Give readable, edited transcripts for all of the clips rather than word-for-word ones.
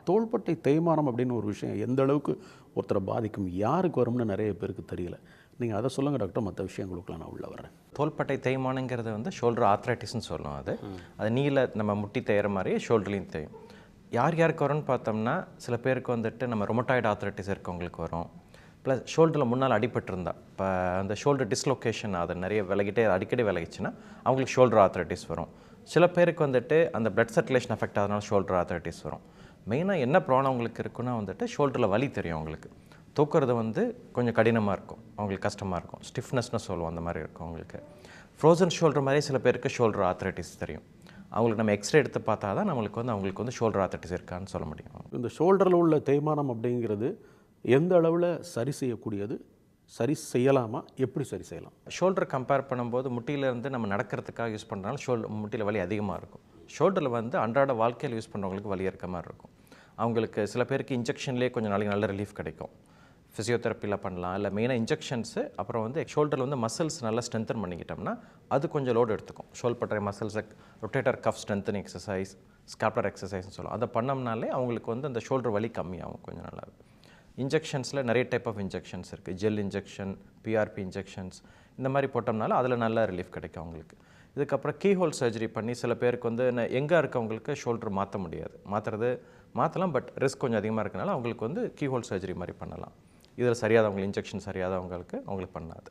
தோள்பட்டை தேய்மானம் அப்படின்னு ஒரு விஷயம் எந்த அளவுக்கு ஒருத்தரை பாதிக்கும், யாருக்கு வரும்னு நிறைய பேருக்கு தெரியல. நீங்கள் அதை சொல்லுங்கள் டாக்டர், மற்ற விஷயங்களுக்குலாம் நான் உள்ளே வரேன். தோள்பட்டை தேய்மானங்கிறது வந்து ஷோல்டர் ஆர்த்ரைட்டிஸ்ன்னு சொல்லுவோம். அது நீல நம்ம முட்டி தேயிற மாதிரியே ஷோல்டர்லையும் தேயும். யார் யாருக்கு வரும்னு பார்த்தோம்னா, சில பேருக்கு வந்துட்டு நம்ம ரொமட்டாய்டு ஆர்த்ரைட்டிஸ் இருக்கவங்களுக்கு வரும். ப்ளஸ் ஷோல்டரில் முன்னால் அடிபட்டிருந்தா, இப்போ அந்த ஷோல்டர் டிஸ்லொகேஷன் அது நிறைய விலகிட்டே அடிக்கடி விலகிச்சுன்னா அவங்களுக்கு ஷோல்டர் ஆர்த்ரைட்டிஸ் வரும். சில பேருக்கு வந்துட்டு அந்த பிளட் சர்க்குலேஷன் அஃபெக்ட் ஆகிறதுனால ஷோல்டர் ஆர்த்ரைட்டிஸ் வரும். மெயினாக என்ன ப்ராப்ளம் அவங்களுக்கு இருக்குன்னா வந்துட்டு ஷோல்டரில் வலி தெரியும் அவங்களுக்கு. தூக்குறது வந்து கொஞ்சம் கடினமாக இருக்கும், அவங்களுக்கு கஷ்டமாக இருக்கும், ஸ்டிஃப்னஸ்னு சொல்லுவோம், அந்த மாதிரி இருக்கும் அவங்களுக்கு. ஃப்ரோசன் ஷோல்டர் மாதிரி சில பேருக்கு ஷோல்டர் ஆர்த்ரைட்டிஸ் தெரியும். அவங்களுக்கு நம்ம எக்ஸ்ரே எடுத்து பார்த்தா தான் அவங்களுக்கு வந்து ஷோல்டர் ஆர்த்ரைட்டிஸ் இருக்கான்னு சொல்ல முடியும். இந்த ஷோல்டரில் உள்ள தேய்மானம் அப்படிங்கிறது எந்த அளவில் சரி செய்யக்கூடியது, சரி செய்யலாமா, எப்படி சரி செய்யலாம்? ஷோல்டர் கம்பேர் பண்ணும்போது முட்டியிலேருந்து நம்ம நடக்கிறதுக்காக யூஸ் பண்ணுறதுனால முட்டியில் வலி அதிகமாக இருக்கும். ஷோல்டரில் வந்து அன்றாட வாழ்க்கையில் யூஸ் பண்ணுறவங்களுக்கு வலி இருக்க மாதிரி இருக்கும். அவங்களுக்கு சில பேருக்கு இன்ஜெக்ஷன்லேயே கொஞ்சம் நாளைக்கு நல்ல ரிலீஃப் கிடைக்கும். ஃபிசியோதெரப்பியில் பண்ணலாம், இல்லை மெயினாக இன்ஜெக்ஷன்ஸு. அப்புறம் வந்து ஷோல்டரில் வந்து மசில்ஸ் நல்லா ஸ்ட்ரென்தன் பண்ணிக்கிட்டோம்னா அது கொஞ்சம் லோடு எடுத்துக்கும். ஷோல்பட்டை மசில்ஸை ரொட்டேட்டர் கஃப் ஸ்ட்ரென்தனிங் எக்ஸசைஸ், ஸ்காப்லர் எக்ஸசைஸ்னு சொல்லுவோம். அதை பண்ணோம்னாலே அவங்களுக்கு வந்து அந்த ஷோல்டர் வலி கம்மியாகும் கொஞ்சம் நல்லா. இன்ஜெக்ஷன்ஸில் நிறைய டைப் ஆஃப் இன்ஜெக்ஷன்ஸ் இருக்குது. ஜெல் இன்ஜெக்ஷன், பிஆர்பி இன்ஜெக்ஷன்ஸ், இந்த மாதிரி போட்டோம்னால அதில் நல்ல ரிலீஃப் கிடைக்கும் அவங்களுக்கு. இதுக்கப்புறம் கீஹோல் சர்ஜரி பண்ணி சில பேருக்கு வந்து எங்கே இருக்கவங்களுக்கு ஷோல்டர் மாற்ற முடியாது, மாற்றலாம், பட் ரிஸ்க் கொஞ்சம் அதிகமாக இருக்கனால அவங்களுக்கு வந்து கீஹோல் சர்ஜரி மாதிரி பண்ணலாம். இதில் சரியாதவங்களுக்கு இன்ஜெக்ஷன் அவங்களுக்கு பண்ணாது.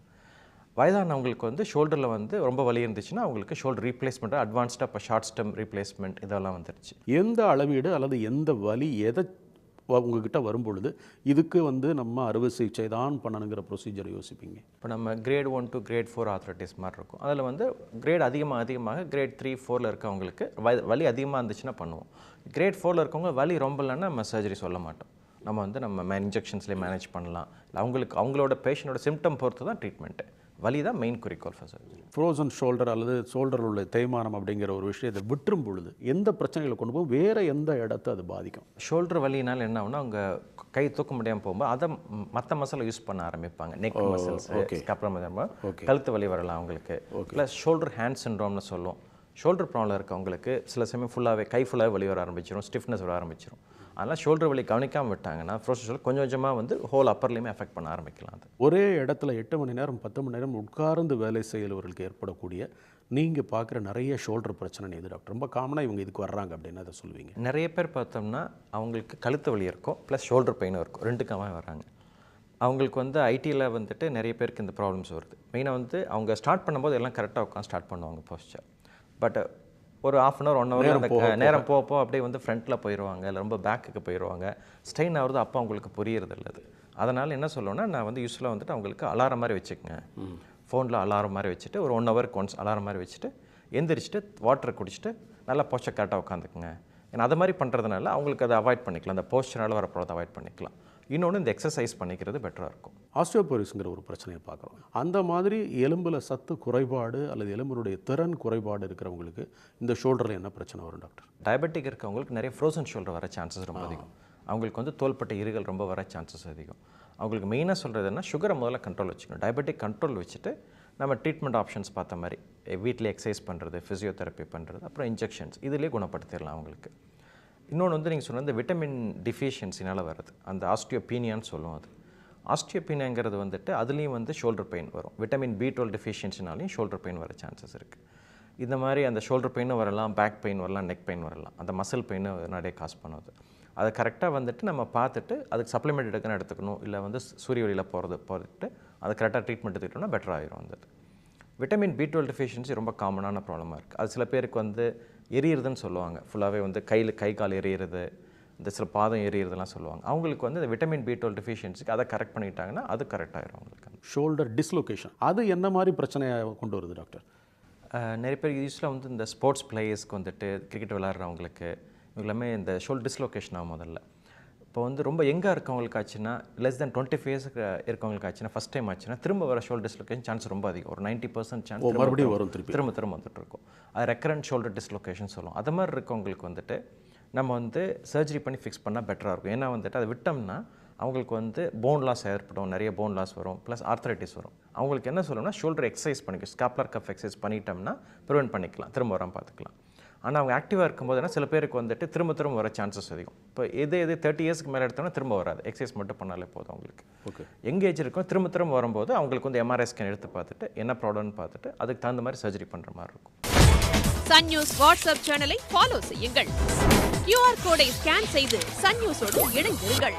வயதானவங்களுக்கு வந்து ஷோல்டரில் வந்து ரொம்ப வலி இருந்துச்சுன்னா அவங்களுக்கு ஷோல்டர் ரீப்ளேஸ்மெண்ட், அட்வான்ஸ்டாக இப்போ ஷார்ட் ஸ்டெம் ரீப்ளேஸ்மெண்ட் இதெல்லாம் வந்துருச்சு. எந்த அளவீடு அல்லது எந்த வலி எதை உங்ககிட்ட வரும்பொழுது இதுக்கு வந்து நம்ம அறுவை சிகிச்சை தான் பண்ணணுங்கிற ப்ரொசீஜர் யோசிப்பீங்க? இப்போ நம்ம கிரேட் 1 to கிரேட் 4 ஆர்த்ரைட்டிஸ் மாதிரி இருக்கும். அதில் வந்து கிரேட் அதிகமாக கிரேட் 3, 4 இருக்கவங்களுக்கு வலி அதிகமாக இருந்துச்சுன்னா பண்ணுவோம். கிரேட் 4 இருக்கவங்க வலி ரொம்ப இல்லைன்னா நம்ம சர்ஜரி சொல்ல மாட்டோம். நம்ம இன்ஜெக்ஷன்ஸ்லேயே மேனேஜ் பண்ணலாம். அவங்களோட பேஷண்ட்டோட சிம்டம் பொறுத்து தான் ட்ரீட்மெண்ட்டு. வலி தான் மெயின் குறிக்கோள் ஃபார் சர்ஜரி. ஃப்ரோசன் ஷோல்டர் அல்லது ஷோல்டரில் உள்ள தேய்மானம் அப்படிங்கிற ஒரு விஷயத்தை விட்டுரும் பொழுது எந்த பிரச்சனைகளை கொண்டு போகும், வேறு எந்த இடத்தை அது பாதிக்கும்? ஷோல்டர் வலினால் என்ன ஆகுனா அவங்க கை தூக்க முடியாமல் போகும்போது அதை மற்ற மசிலை யூஸ் பண்ண ஆரம்பிப்பாங்க. நெக் மசில்ஸ், கழுத்து வலி வரலாம் அவங்களுக்கு. ப்ளஸ் ஷோல்டர் ஹேண்ட் சிண்ட்ரோம்னு சொல்லுவோம். ஷோல்டர் ப்ராப்ளம் இருக்கவங்களுக்கு சில சமயம் கை ஃபுல்லாகவே வலி வர ஆரம்பிச்சிடும், ஸ்டிஃப்னஸ் வர ஆரம்பிச்சிடும். அதனால் ஷோல்டர் வலி கவனிக்காமல் விட்டாங்கன்னா ஃப்ரோசன் கொஞ்சம் கொஞ்சமாக வந்து ஹோல் அப்பர்லேயுமே அஃபெக்ட் பண்ண ஆரம்பிக்கலாம். அது ஒரே இடத்துல 8 மணி நேரம் 10 மணி நேரம் உட்கார்ந்து வேலை செய்கிறவர்களுக்கு ஏற்படக்கூடிய நீங்கள் பார்க்குற நிறைய ஷோல்டர் பிரச்சனை எது டாக்டர்? ரொம்ப காமனாக இவங்க இதுக்கு வர்றாங்க அப்படின்னு அதை சொல்லுவீங்க? நிறைய பேர் பார்த்தோம்னா அவங்களுக்கு கழுத்து வலி இருக்கும், ப்ளஸ் ஷோல்டர் பெயினும் இருக்கும், ரெண்டுக்காக வராங்க. அவங்களுக்கு வந்து ஐடியில் வந்துட்டு நிறைய பேருக்கு இந்த ப்ராப்ளம்ஸ் வருது. மெயினாக வந்து அவங்க ஸ்டார்ட் பண்ணும்போது எல்லாம் கரெக்டாக உட்காந்து ஸ்டார்ட் பண்ணுவாங்க போஸ்டர். பட் ஒரு 1/2 hour 1 hour அந்த நேரம் போக அப்படியே வந்து ஃப்ரண்ட்டில் போயிடுவாங்க, இல்லை ரொம்ப பேக்குக்கு போயிடுவாங்க. ஸ்ட்ரெயின் ஆகுறது அப்போ அவங்களுக்கு புரியுறது இல்லை. அதனால் என்ன சொல்லுவேன்னா, நான் வந்து யூஸ்வலாக வந்துட்டு அவங்களுக்கு அலாரம் மாதிரி வச்சுக்கோங்க. ஃபோனில் அலாரம் மாதிரி வச்சுட்டு ஒரு 1 hour ஒன்ஸ் அலாரம் மாதிரி வச்சுட்டு எந்திரிச்சிட்டு வாட்டர் குடிச்சிட்டு நல்லா போஸ்டர் கரெக்டாக உட்காந்துக்குங்க. ஏன்னா அது மாதிரி பண்ணுறதுனால அவங்களுக்கு அதை அவாய்ட் பண்ணிக்கலாம், அந்த போஸ்டரால் வர ப்ராப்ளத்தை அவாய்ட் பண்ணிக்கலாம். இன்னொன்று இந்த எக்ஸசைஸ் பண்ணிக்கிறது பெட்டராக இருக்கும். ஆஸ்டியோபோரோசிஸ்ங்கிற ஒரு பிரச்சனையை பார்க்குறோம். அந்த மாதிரி எலும்பில் சத்து குறைபாடு அல்லது எலும்பினுடைய திறன் குறைபாடு இருக்கிறவங்களுக்கு இந்த ஷோல்டரில் என்ன பிரச்சனை வரும் டாக்டர்? டயபெட்டிக் இருக்கவங்களுக்கு நிறைய ஃப்ரோசன் ஷோல்டர் வர சான்சஸ் ரொம்ப அதிகம். அவங்களுக்கு வந்து தோள்பட்டை இருகல் ரொம்ப வர சான்சஸ் அதிகம். அவங்களுக்கு மெயினாக சொல்கிறதுனா சுகரை முதல்ல கண்ட்ரோல் வச்சுக்கணும். டயபெட்டிக் கண்ட்ரோல் வச்சுட்டு நம்ம ட்ரீட்மெண்ட் ஆப்ஷன்ஸ் பார்த்த மாதிரி வீட்டில் எக்ஸசைஸ் பண்ணுறது, ஃபிசியோதெரப்பி பண்ணுறது, அப்புறம் இன்ஜெக்ஷன்ஸ் இதிலே குணப்படுத்திடலாம் அவங்களுக்கு. இன்னொன்று வந்து நீங்கள் சொன்ன இந்த விட்டமின் டிஃபிஷியன்சினால் வருது, அந்த ஆஸ்டியோபீனியான்னு சொல்லுவோம். அது ஆஸ்டியோபீனியாங்கிறது வந்துட்டு அதுலேயும் வந்து ஷோல்டர் பெயின் வரும். விட்டமின் B12 டிஃபிஷியன்சினாலையும் ஷோல்டர் பெயின் வர சான்சஸ் இருக்குது. இந்த மாதிரி அந்த ஷோல்டர் பெயினும் வரலாம், பேக் பெயின் வரலாம், நெக் பெயின் வரலாம். அந்த மசில் பெயினு நிறைய காசு பண்ணுவது. அதை கரெக்டாக வந்துட்டு நம்ம பார்த்துட்டு அதுக்கு சப்ளிமெண்ட் எடுக்கணும், இல்லை வந்து சூரிய ஒளியில் போகிறதுட்டு அதை கரெக்டாக ட்ரீட்மெண்ட் எடுத்துக்கிட்டோம்னா பெட்டர் ஆகிரும். வந்துட்டு விட்டமின் B12 டிஃபிஷியன்சி ரொம்ப காமனான ப்ராப்ளமாக இருக்குது. அது சில பேருக்கு வந்து எரியுறதுன்னு சொல்லுவாங்க. ஃபுல்லாகவே வந்து கை கால் எரியுறது, இந்த சில பாதம் எரியுறதுலாம் சொல்லுவாங்க. அவங்களுக்கு வந்து இந்த விட்டமின் B12 டிஃபிஷியன்சிக்கு அதை கரெக்ட் பண்ணிட்டாங்கன்னா அது கரெக்ட் ஆகிரும் அவங்களுக்கு. ஷோல்டர் டிஸ்லொகேஷன் அது என்ன மாதிரி பிரச்சனையை கொண்டு வருது டாக்டர்? நிறைய பேர் யூஸ்வலாக வந்து இந்த ஸ்போர்ட்ஸ் பிளேயர்ஸ்க்கு வந்துட்டு கிரிக்கெட் விளையாடுறவங்களுக்கு எல்லாமே இந்த ஷோல்டர் டிஸ்லொகேஷன் ஆகும் முதல்ல. இப்போ வந்து ரொம்ப எங்கே இருக்கவங்களுக்கு ஆச்சுன்னா, லெஸ் தென் 25 years இருக்கவங்களுக்கு ஆச்சுன்னா, ஃபஸ்ட் டைம் ஆச்சுன்னா திரும்ப வர ஷோல்டர் டிஸ்லொகேஷன் சான்ஸ் ரொம்ப அதிகம். ஒரு 90% சான்ஸ் மறுபடியும் வரும், திரும்ப வந்துட்டு இருக்கும். அது ரெக்கரண்ட் ஷோல்டர் டிஸ்லொகேஷன் சொல்லுவோம். அது மாதிரி இருக்கவங்களுக்கு வந்துட்டு நம்ம வந்து சர்ஜரி பண்ணி ஃபிக்ஸ் பண்ணால் பெட்டராக இருக்கும். ஏன்னா வந்துட்டு அதை விட்டோம்னா அவங்களுக்கு வந்து போன் லாஸ் ஏற்படும், நிறைய போன் லாஸ் வரும், ப்ளஸ் ஆர்த்ரைட்டிஸ் வரும். அவங்களுக்கு என்ன சொல்லணும்னா ஷோல்டர் எக்ஸசைஸ் பண்ணிக்க, ஸ்காப்லர் கஃப் எக்ஸசைஸ் பண்ணிட்டோம்னா ப்ரிவென்ட் பண்ணிக்கலாம், திரும்ப வராமல் பார்த்துக்கலாம். ஆனால் அவங்க ஆக்டிவாக இருக்கும்போதுனா சில பேருக்கு வந்துட்டு திரும்ப திரும்ப வர சான்சஸ் அதிகம். இப்போ எது 30 இயர்ஸ்க்கு மேலே எடுத்தோம்னா திரும்ப வராது, எக்ஸசைஸ் மட்டும் பண்ணாலே போதும் அவங்களுக்கு. ஓகே. யங் ஏஜ் இருக்கும் திரும்ப திரும்ப வரும்போது அவங்களுக்கு வந்து எம்ஆர்ஐ ஸ்கேன் எடுத்து பார்த்துட்டு என்ன ப்ராப்ளம்னு பார்த்துட்டு அதுக்கு தகுந்த மாதிரி சர்ஜரி பண்ணுற மாதிரி இருக்கும். சன் நியூஸ் வாட்ஸ்அப் சேனலை ஃபாலோ செய்யுங்கள். QR கோடை ஸ்கேன் செய்து சன் நியூஸோடு இணைந்திருங்கள்.